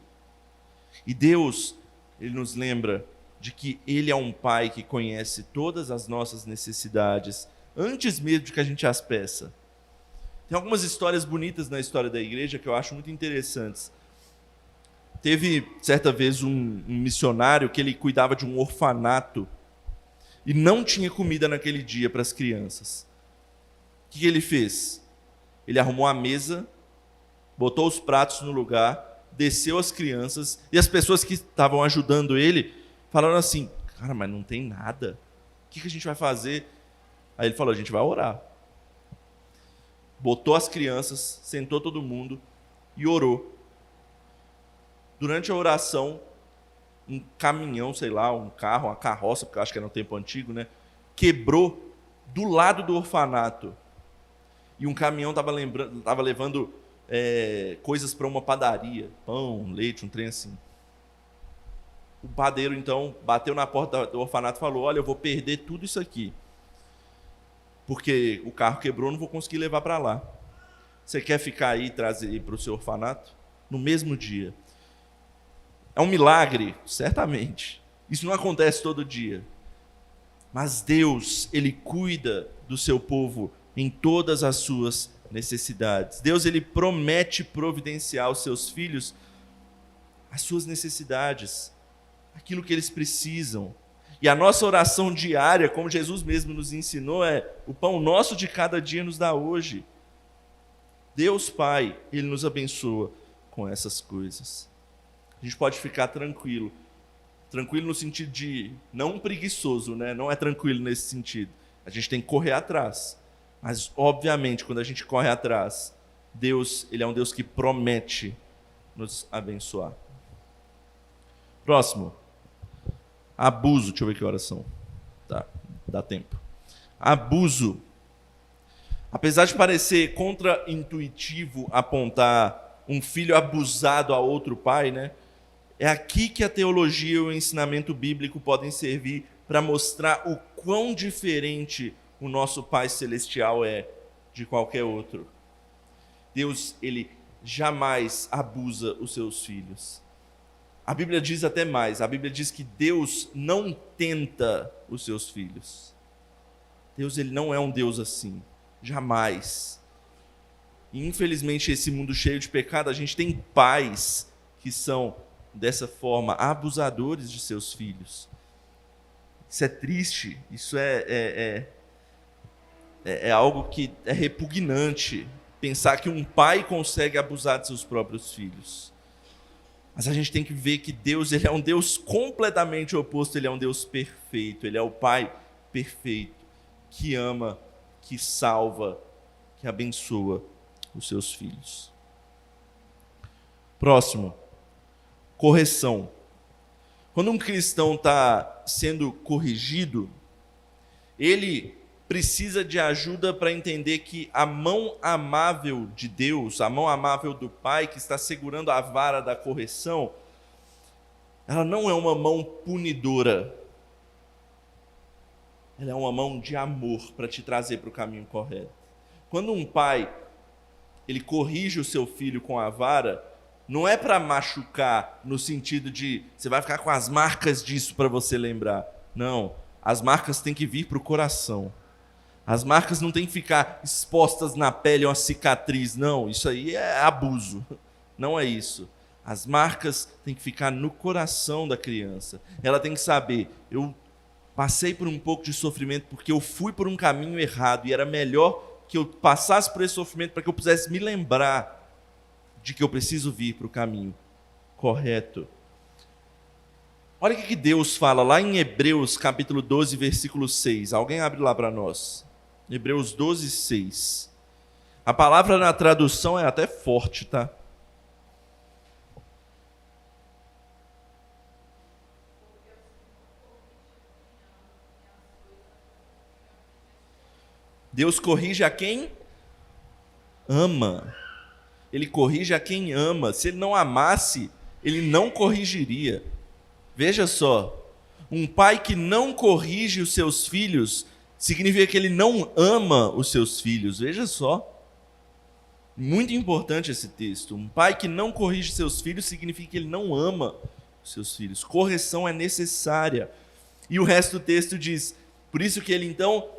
E Deus, Ele nos lembra de que Ele é um Pai que conhece todas as nossas necessidades, antes mesmo de que a gente as peça. Tem algumas histórias bonitas na história da igreja que eu acho muito interessantes. Teve, certa vez, um missionário que ele cuidava de um orfanato e não tinha comida naquele dia para as crianças. O que ele fez? Ele arrumou a mesa, botou os pratos no lugar, desceu as crianças e as pessoas que estavam ajudando ele falaram assim, cara, mas não tem nada. O que a gente vai fazer? Aí ele falou, a gente vai orar. Botou as crianças, sentou todo mundo e orou. Durante a oração, um caminhão, sei lá, um carro, uma carroça, porque eu acho que era no tempo antigo, né? Quebrou do lado do orfanato. E um caminhão estava levando coisas para uma padaria, pão, leite, um trem assim. O padeiro, então, bateu na porta do orfanato e falou, olha, eu vou perder tudo isso aqui, porque o carro quebrou, não vou conseguir levar para lá. Você quer ficar aí e trazer para o seu orfanato? No mesmo dia. É um milagre, certamente. Isso não acontece todo dia. Mas Deus, Ele cuida do seu povo em todas as suas necessidades. Deus, Ele promete providenciar aos seus filhos as suas necessidades, aquilo que eles precisam. E a nossa oração diária, como Jesus mesmo nos ensinou, é o pão nosso de cada dia nos dá hoje. Deus Pai, Ele nos abençoa com essas coisas. A gente pode ficar tranquilo. Tranquilo no sentido de, não preguiçoso, né? Não é tranquilo nesse sentido. A gente tem que correr atrás. Mas, obviamente, quando a gente corre atrás, Deus, Ele é um Deus que promete nos abençoar. Próximo. Abuso. Deixa eu ver que horas são. Tá, dá tempo. Abuso. Apesar de parecer contraintuitivo apontar um filho abusado a outro pai, né? É aqui que a teologia e o ensinamento bíblico podem servir para mostrar o quão diferente o nosso Pai Celestial é de qualquer outro. Deus, ele jamais abusa os seus filhos. A Bíblia diz até mais, a Bíblia diz que Deus não tenta os seus filhos. Deus, ele não é um Deus assim, jamais. E infelizmente esse mundo cheio de pecado, a gente tem pais que são dessa forma, abusadores de seus filhos. Isso é triste, isso é algo que é repugnante, pensar que um pai consegue abusar de seus próprios filhos. Mas a gente tem que ver que Deus, ele é um Deus completamente oposto, ele é um Deus perfeito, ele é o Pai perfeito, que ama, que salva, que abençoa os seus filhos. Próximo, correção. Quando um cristão está sendo corrigido, ele precisa de ajuda para entender que a mão amável de Deus, a mão amável do Pai, que está segurando a vara da correção, ela não é uma mão punidora. Ela é uma mão de amor para te trazer para o caminho correto. Quando um pai, ele corrige o seu filho com a vara, não é para machucar no sentido de você vai ficar com as marcas disso para você lembrar. Não, as marcas têm que vir para o coração. As marcas não têm que ficar expostas na pele, uma cicatriz. Não, isso aí é abuso. Não é isso. As marcas têm que ficar no coração da criança. Ela tem que saber, eu passei por um pouco de sofrimento porque eu fui por um caminho errado e era melhor que eu passasse por esse sofrimento para que eu pudesse me lembrar de que eu preciso vir para o caminho correto. Olha o que Deus fala lá em Hebreus capítulo 12, versículo 6. Alguém abre lá para nós. Hebreus 12, 6. A palavra na tradução é até forte, tá? Deus corrige a quem ama. Ele corrige a quem ama. Se ele não amasse, ele não corrigiria. Veja só, um pai que não corrige os seus filhos significa que ele não ama os seus filhos. Veja só. Muito importante esse texto. Um pai que não corrige seus filhos significa que ele não ama os seus filhos. Correção é necessária. E o resto do texto diz, por isso que ele então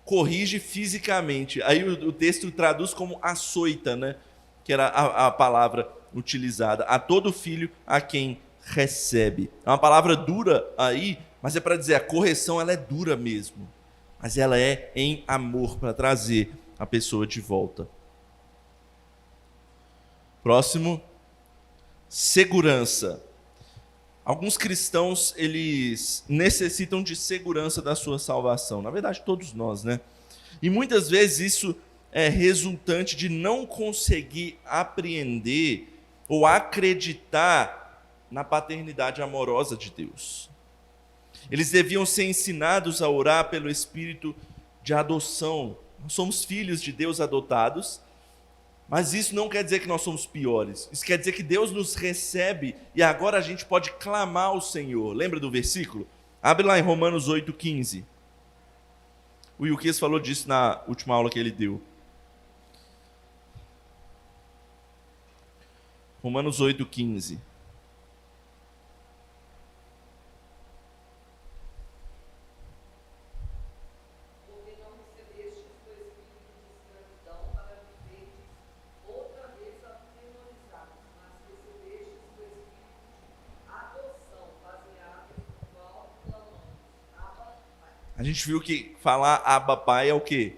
corrige fisicamente. Aí o texto traduz como açoita, né? Que era a palavra utilizada. A todo filho a quem recebe. É uma palavra dura aí, mas é para dizer, a correção ela é dura mesmo. Mas ela é em amor, para trazer a pessoa de volta. Próximo, segurança. Alguns cristãos, eles necessitam de segurança da sua salvação. Na verdade, todos nós, né? E muitas vezes isso é resultante de não conseguir apreender ou acreditar na paternidade amorosa de Deus. Eles deviam ser ensinados a orar pelo espírito de adoção. Nós somos filhos de Deus adotados, mas isso não quer dizer que nós somos piores. Isso quer dizer que Deus nos recebe e agora a gente pode clamar ao Senhor. Lembra do versículo? Abre lá em Romanos 8,15. O Yukias falou disso na última aula que ele deu. Romanos 8,15. A gente viu que falar Abba Pai é o quê?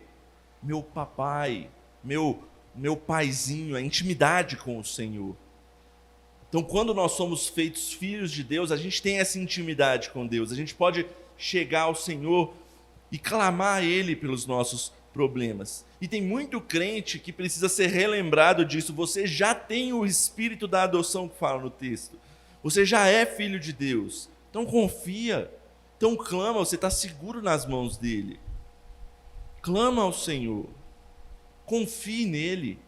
Meu papai, meu paizinho, a intimidade com o Senhor. Então, quando nós somos feitos filhos de Deus, a gente tem essa intimidade com Deus. A gente pode chegar ao Senhor e clamar a Ele pelos nossos problemas. E tem muito crente que precisa ser relembrado disso. Você já tem o espírito da adoção que fala no texto. Você já é filho de Deus. Então confia. Então clama, você está seguro nas mãos dele. Clama ao Senhor. Confie nele.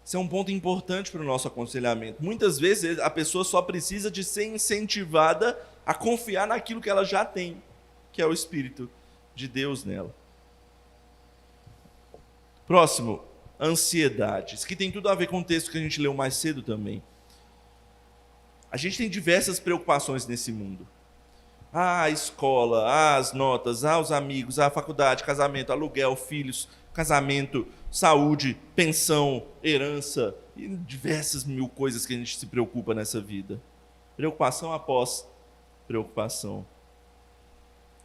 Isso é um ponto importante para o nosso aconselhamento. Muitas vezes a pessoa só precisa de ser incentivada a confiar naquilo que ela já tem, que é o Espírito de Deus nela. Próximo, ansiedade. Isso aqui tem tudo a ver com o texto que a gente leu mais cedo também. A gente tem diversas preocupações nesse mundo. A escola, as notas, os amigos, a faculdade, casamento, aluguel, filhos, casamento, saúde, pensão, herança e diversas mil coisas que a gente se preocupa nessa vida. Preocupação após preocupação.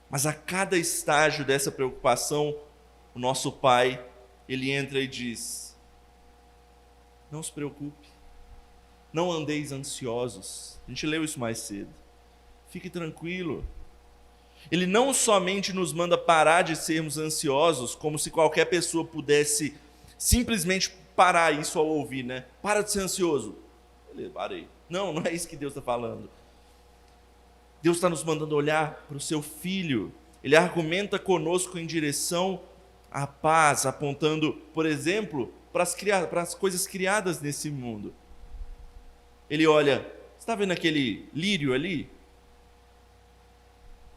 Mas a cada estágio dessa preocupação, o nosso Pai, ele entra e diz: não se preocupe, não andeis ansiosos. A gente leu isso mais cedo. Fique tranquilo. Ele não somente nos manda parar de sermos ansiosos, como se qualquer pessoa pudesse simplesmente parar isso ao ouvir, né? Para de ser ansioso. Beleza, parei. Não é isso que Deus está falando. Deus está nos mandando olhar para o seu Filho. Ele argumenta conosco em direção à paz, apontando, por exemplo, para as coisas criadas nesse mundo. Ele olha, você está vendo aquele lírio ali?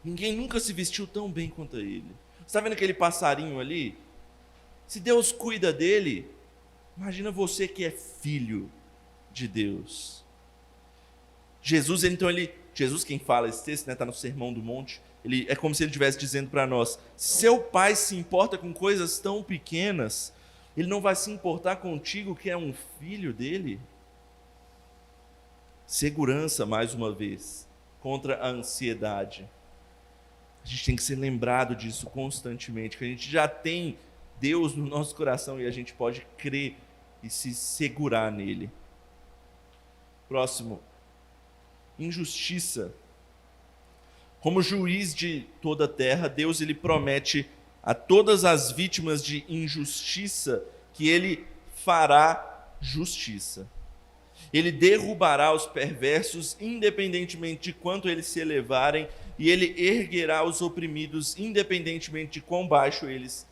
Ninguém nunca se vestiu tão bem quanto ele. Você está vendo aquele passarinho ali? Se Deus cuida dele, imagina você que é filho de Deus. Jesus quem fala esse texto, está no Sermão do Monte, é como se ele estivesse dizendo para nós: seu Pai se importa com coisas tão pequenas, ele não vai se importar contigo que é um filho dele? Segurança, mais uma vez, contra a ansiedade. A gente tem que ser lembrado disso constantemente, que a gente já tem Deus no nosso coração e a gente pode crer e se segurar nele. Próximo, injustiça. Como juiz de toda a terra, Deus ele promete a todas as vítimas de injustiça que ele fará justiça. Ele derrubará os perversos, independentemente de quanto eles se elevarem, e ele erguerá os oprimidos, independentemente de quão baixo eles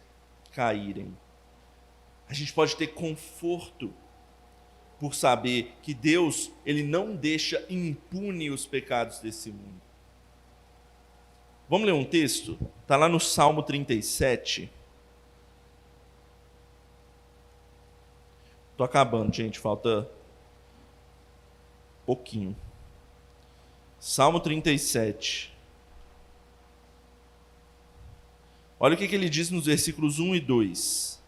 caírem. A gente pode ter conforto por saber que Deus, ele não deixa impune os pecados desse mundo. Vamos ler um texto? Está lá no Salmo 37. Estou acabando, gente, falta pouquinho. Salmo 37. Olha o que ele diz nos versículos 1 e 2.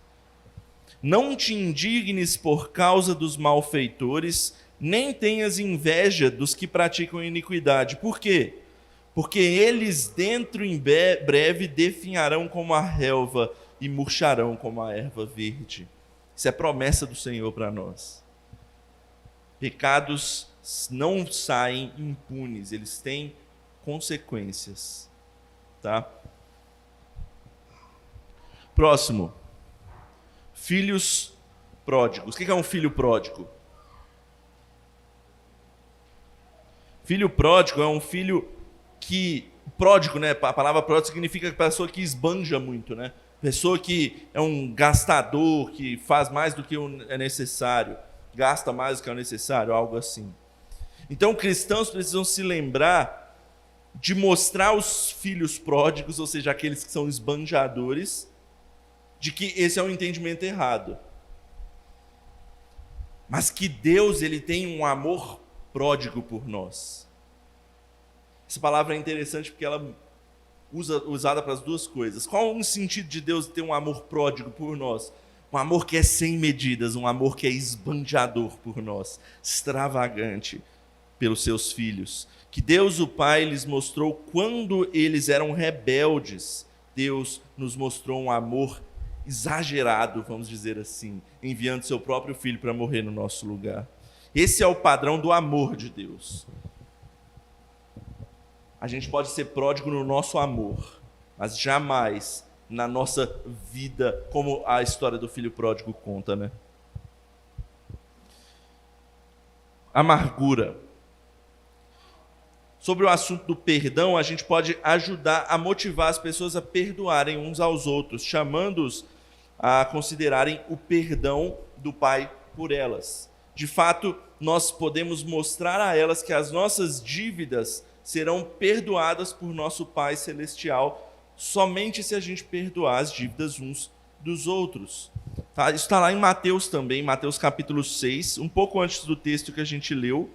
Não te indignes por causa dos malfeitores, nem tenhas inveja dos que praticam iniquidade. Por quê? Porque eles dentro em breve definharão como a relva e murcharão como a erva verde. Isso é promessa do Senhor para nós. Pecados não saem impunes, eles têm consequências. Tá? Próximo. Filhos pródigos. O que é um filho pródigo? Filho pródigo é um filho que... Pródigo, né? A palavra pródigo significa pessoa que esbanja muito, né? Pessoa que é um gastador, que faz mais do que é necessário. Gasta mais do que é necessário, algo assim. Então, cristãos precisam se lembrar de mostrar os filhos pródigos, ou seja, aqueles que são esbanjadores, de que esse é um entendimento errado. Mas que Deus ele tem um amor pródigo por nós. Essa palavra é interessante porque ela usada para as duas coisas. Qual o sentido de Deus ter um amor pródigo por nós? Um amor que é sem medidas, um amor que é esbanjador por nós, extravagante pelos seus filhos. Que Deus o Pai lhes mostrou quando eles eram rebeldes. Deus nos mostrou um amor exagerado, vamos dizer assim, enviando seu próprio filho para morrer no nosso lugar. Esse é o padrão do amor de Deus. A gente pode ser pródigo no nosso amor, mas jamais na nossa vida, como a história do filho pródigo conta, né? Amargura. Sobre o assunto do perdão, a gente pode ajudar a motivar as pessoas a perdoarem uns aos outros, chamando-os a considerarem o perdão do Pai por elas. De fato, nós podemos mostrar a elas que as nossas dívidas serão perdoadas por nosso Pai Celestial, somente se a gente perdoar as dívidas uns dos outros. Tá? Isso está lá em Mateus também, Mateus capítulo 6, um pouco antes do texto que a gente leu.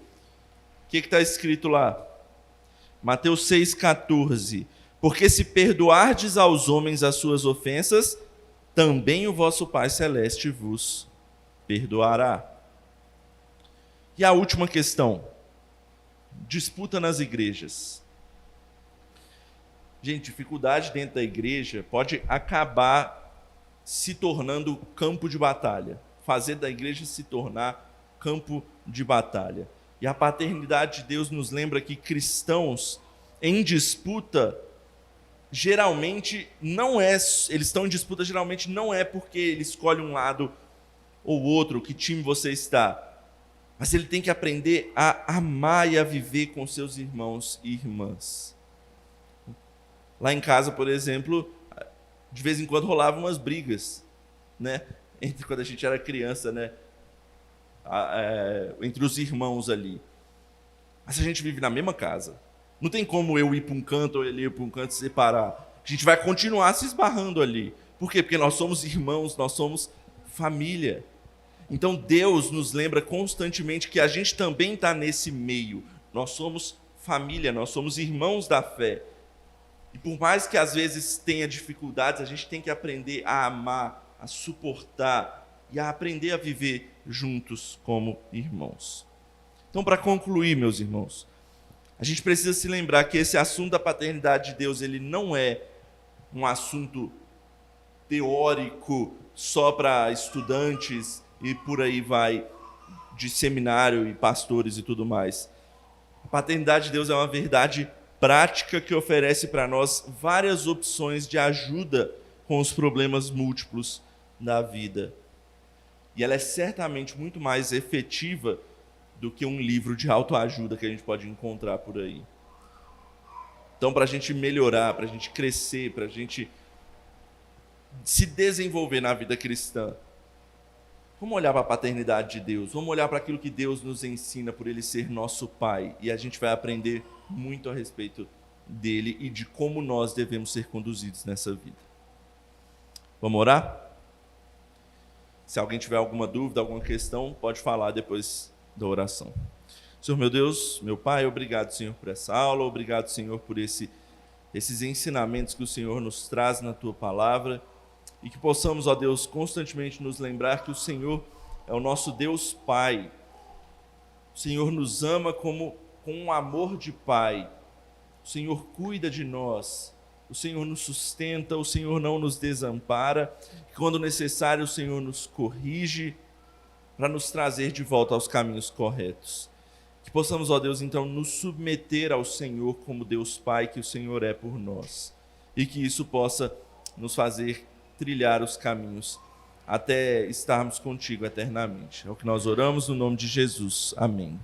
O que está escrito lá? Mateus 6,14. Porque se perdoardes aos homens as suas ofensas, também o vosso Pai Celeste vos perdoará. E a última questão, disputa nas igrejas. Gente, dificuldade dentro da igreja pode acabar se tornando campo de batalha, fazer da igreja se tornar campo de batalha. E a paternidade de Deus nos lembra que cristãos em disputa geralmente não é, eles estão em disputa geralmente não é porque ele escolhe um lado ou outro, que time você está, mas ele tem que aprender a amar e a viver com seus irmãos e irmãs. Lá em casa, por exemplo, de vez em quando rolavam umas brigas, né? Entre quando a gente era criança, né? Entre os irmãos ali. Mas a gente vive na mesma casa. Não tem como eu ir para um canto ou ele ir para um canto e separar. A gente vai continuar se esbarrando ali. Por quê? Porque nós somos irmãos, nós somos família. Então Deus nos lembra constantemente que a gente também está nesse meio. Nós somos família, nós somos irmãos da fé. E por mais que às vezes tenha dificuldades, a gente tem que aprender a amar, a suportar e a aprender a viver juntos como irmãos. Então, para concluir, meus irmãos, a gente precisa se lembrar que esse assunto da paternidade de Deus, ele não é um assunto teórico só para estudantes e por aí vai, de seminário e pastores e tudo mais. A paternidade de Deus é uma verdade prática que oferece para nós várias opções de ajuda com os problemas múltiplos da vida. E ela é certamente muito mais efetiva do que um livro de autoajuda que a gente pode encontrar por aí. Então, para a gente melhorar, para a gente crescer, para a gente se desenvolver na vida cristã, vamos olhar para a paternidade de Deus, vamos olhar para aquilo que Deus nos ensina por Ele ser nosso Pai, e a gente vai aprender muito a respeito dele e de como nós devemos ser conduzidos nessa vida. Vamos orar? Se alguém tiver alguma dúvida, alguma questão, pode falar depois da oração. Senhor meu Deus, meu Pai, obrigado, Senhor, por essa aula, obrigado, Senhor, por esses ensinamentos que o Senhor nos traz na Tua Palavra, e que possamos, ó Deus, constantemente nos lembrar que o Senhor é o nosso Deus Pai. O Senhor nos ama com um amor de Pai. O Senhor cuida de nós. O Senhor nos sustenta, o Senhor não nos desampara. E quando necessário, o Senhor nos corrige para nos trazer de volta aos caminhos corretos. Que possamos, ó Deus, então, nos submeter ao Senhor como Deus Pai que o Senhor é por nós. E que isso possa nos fazer trilhar os caminhos até estarmos contigo eternamente. É o que nós oramos no nome de Jesus. Amém.